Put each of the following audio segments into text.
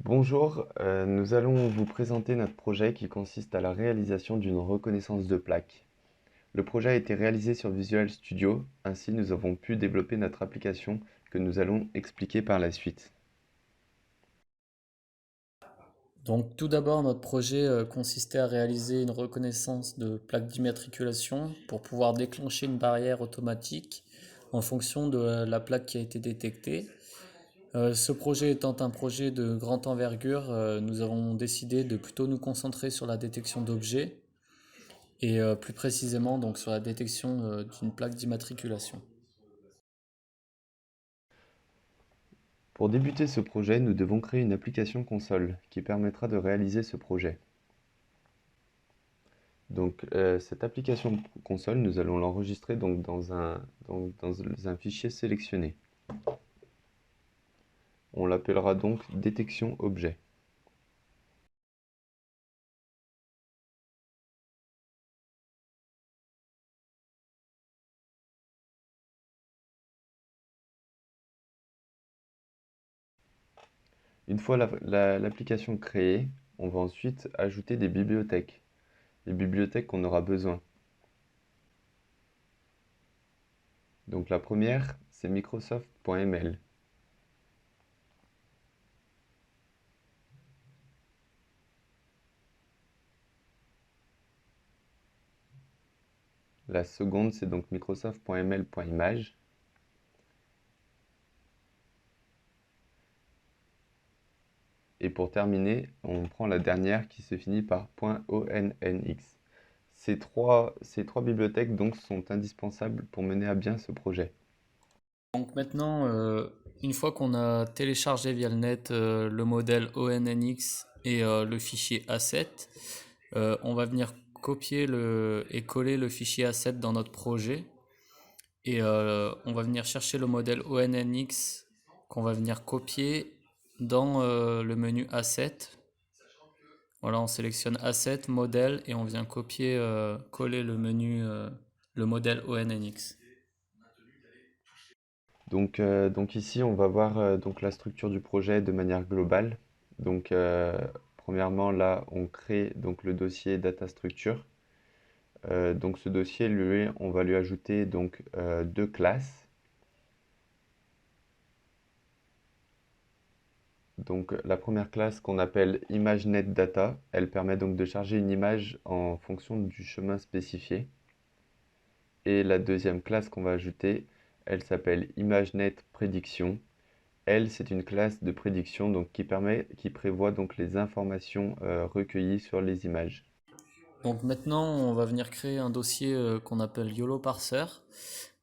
Bonjour, nous allons vous présenter notre projet qui consiste à la réalisation d'une reconnaissance de plaque. Le projet a été réalisé sur Visual Studio, ainsi nous avons pu développer notre application que nous allons expliquer par la suite. Donc tout d'abord, notre projet consistait à réaliser une reconnaissance de plaque d'immatriculation pour pouvoir déclencher une barrière automatique en fonction de la plaque qui a été détectée. Ce projet étant un projet de grande envergure, nous avons décidé de plutôt nous concentrer sur la détection d'objets et plus précisément donc sur la détection d'une plaque d'immatriculation. Pour débuter ce projet, nous devons créer une application console qui permettra de réaliser ce projet. Donc cette application console, nous allons l'enregistrer donc dans un fichier sélectionné. On l'appellera donc détection objet. Une fois l'application créée, on va ensuite ajouter des bibliothèques, les bibliothèques qu'on aura besoin. Donc la première, c'est microsoft.ml. La seconde, c'est donc microsoft.ml.image. Et pour terminer, on prend la dernière qui se finit par .onnx. Ces trois bibliothèques donc sont indispensables pour mener à bien ce projet. Donc maintenant, une fois qu'on a téléchargé via le net le modèle ONNX et le fichier A7, on va venir copier et coller le fichier A7 dans notre projet. Et on va venir chercher le modèle ONNX qu'on va venir copier dans le menu A7. Voilà, on sélectionne A7, modèle, et on vient copier, coller le menu, le modèle ONNX. Donc ici, on va voir donc la structure du projet de manière globale. Donc premièrement, là, on crée donc le dossier data structure. Donc ce dossier, lui, on va lui ajouter donc deux classes. Donc la première classe qu'on appelle ImageNetData, elle permet donc de charger une image en fonction du chemin spécifié. Et la deuxième classe qu'on va ajouter, elle s'appelle ImageNetPrediction. Elle, c'est une classe de prédiction donc qui prévoit donc les informations recueillies sur les images. Donc maintenant, on va venir créer un dossier qu'on appelle YOLO Parser.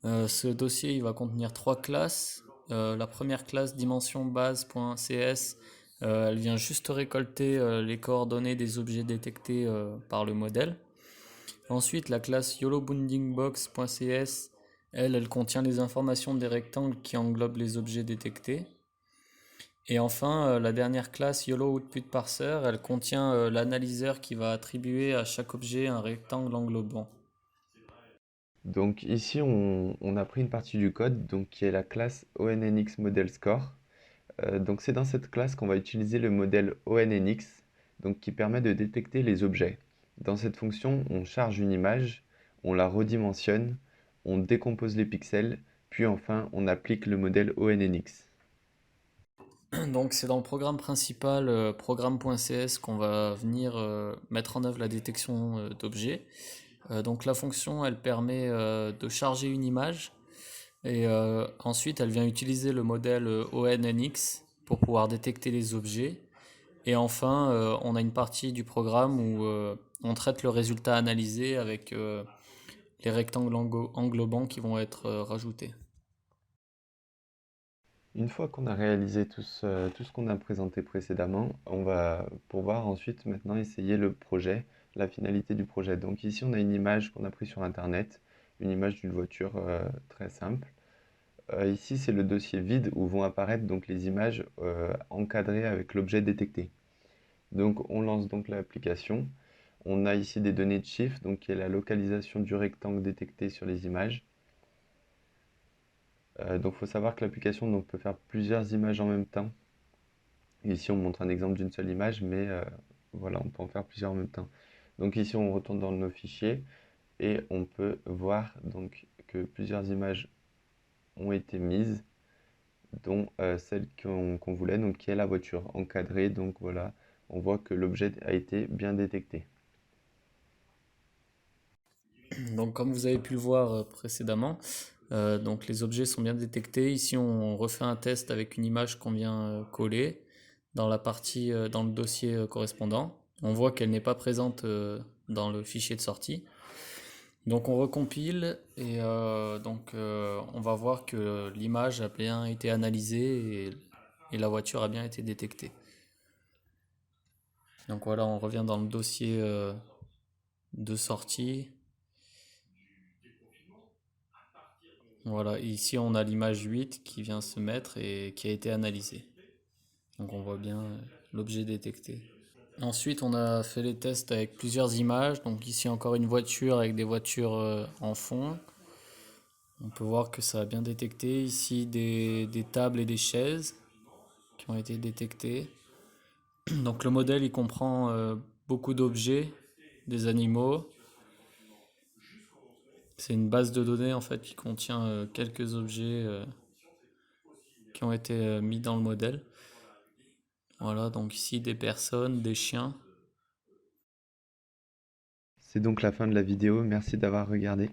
Ce dossier, il va contenir trois classes. La première classe, dimension base.cs, elle vient juste récolter les coordonnées des objets détectés par le modèle. Ensuite, la classe YOLOBoundingBox.cs, elle contient les informations des rectangles qui englobent les objets détectés. Et enfin, la dernière classe YOLOOutputParser, elle contient l'analyseur qui va attribuer à chaque objet un rectangle englobant. Donc ici, on a pris une partie du code donc, qui est la classe ONNX donc c'est dans cette classe qu'on va utiliser le modèle ONNX donc, qui permet de détecter les objets. Dans cette fonction, on charge une image, on la redimensionne, on décompose les pixels, puis enfin on applique le modèle ONNX. Donc c'est dans le programme principal, programme.cs, qu'on va venir mettre en œuvre la détection d'objets. Donc la fonction, elle permet de charger une image et ensuite elle vient utiliser le modèle ONNX pour pouvoir détecter les objets. Et enfin, on a une partie du programme où on traite le résultat analysé avec les rectangles englobants qui vont être rajoutés. Une fois qu'on a réalisé tout ce qu'on a présenté précédemment, on va pouvoir ensuite maintenant essayer le projet, la finalité du projet. Donc ici, on a une image qu'on a prise sur Internet, une image d'une voiture très simple. Ici, c'est le dossier vide où vont apparaître donc les images encadrées avec l'objet détecté. Donc on lance donc l'application. On a ici des données de chiffres, donc qui est la localisation du rectangle détecté sur les images. Donc il faut savoir que l'application donc, peut faire plusieurs images en même temps. Ici, on montre un exemple d'une seule image, mais voilà, on peut en faire plusieurs en même temps. Donc ici, on retourne dans nos fichiers et on peut voir donc que plusieurs images ont été mises, dont celle qu'on voulait, donc qui est la voiture encadrée. Donc voilà, on voit que l'objet a été bien détecté. Donc comme vous avez pu le voir précédemment, donc les objets sont bien détectés. Ici on refait un test avec une image qu'on vient coller dans la partie dans le dossier correspondant. On voit qu'elle n'est pas présente dans le fichier de sortie. Donc on recompile et on va voir que l'image a bien été analysée et la voiture a bien été détectée. Donc voilà, on revient dans le dossier de sortie. Voilà, ici on a l'image 8 qui vient se mettre et qui a été analysée. Donc on voit bien l'objet détecté. Ensuite, on a fait les tests avec plusieurs images. Donc ici encore une voiture avec des voitures en fond. On peut voir que ça a bien détecté. Ici des tables et des chaises qui ont été détectées. Donc le modèle il comprend beaucoup d'objets, des animaux. C'est une base de données en fait qui contient quelques objets qui ont été mis dans le modèle. Voilà, donc ici des personnes, des chiens. C'est donc la fin de la vidéo, merci d'avoir regardé.